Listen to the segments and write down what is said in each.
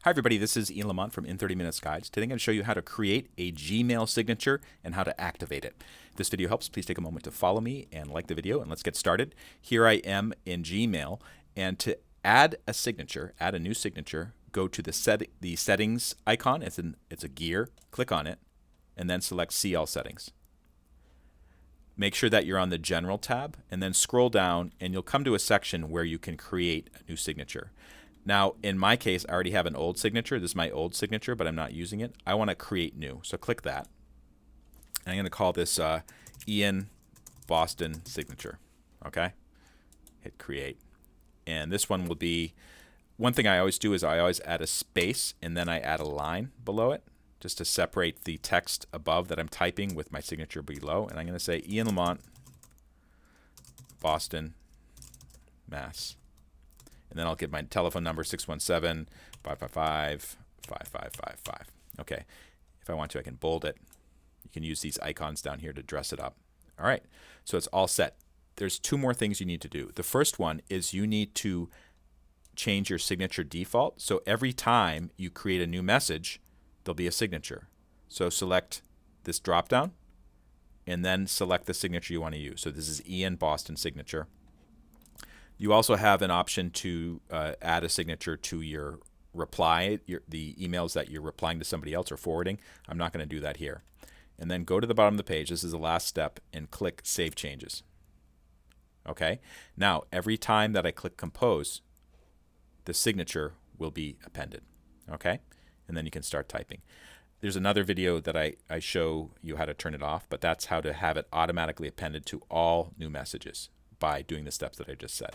Hi everybody, this is Ian Lamont from In 30 Minutes Guides. Today I'm going to show you how to create a Gmail signature and how to activate it. If this video helps, please take a moment to follow me and like the video, and let's get started. Here I am in Gmail, and to add a signature, add a new signature, go to the settings icon. It's a gear. Click on it, and then select See All Settings. Make sure that you're on the General tab, and then scroll down, and you'll come to a section where you can create a new signature. Now, in my case, I already have an old signature. This is my old signature, but I'm not using it. I want to create new. So click that. And I'm going to call this Ian Boston signature. Okay? Hit create. And this one will be, one thing I always do is I always add a space, and then I add a line below it, just to separate the text above that I'm typing with my signature below. And I'm going to say Ian Lamont, Boston, Mass. And then I'll give my telephone number, 617-555-5555. Okay. If I want to, I can bold it. You can use these icons down here to dress it up. All right. So it's all set. There's two more things you need to do. The first one is you need to change your signature default. So every time you create a new message, there'll be a signature. So select this drop-down, and then select the signature you want to use. So this is Ian Boston signature. You also have an option to add a signature to your reply, the emails that you're replying to somebody else or forwarding. I'm not going to do that here. And then go to the bottom of the page. This is the last step, and click Save Changes. Okay. Now, every time that I click Compose, the signature will be appended. Okay. And then you can start typing. There's another video that I show you how to turn it off, but that's how to have it automatically appended to all new messages by doing the steps that I just said.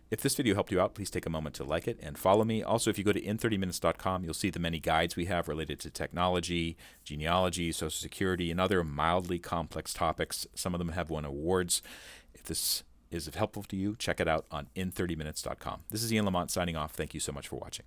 If this video helped you out, please take a moment to like it and follow me. Also, if you go to in30minutes.com, you'll see the many guides we have related to technology, genealogy, Social Security, and other mildly complex topics. Some of them have won awards. If this is helpful to you, check it out on in30minutes.com. This is Ian Lamont signing off. Thank you so much for watching.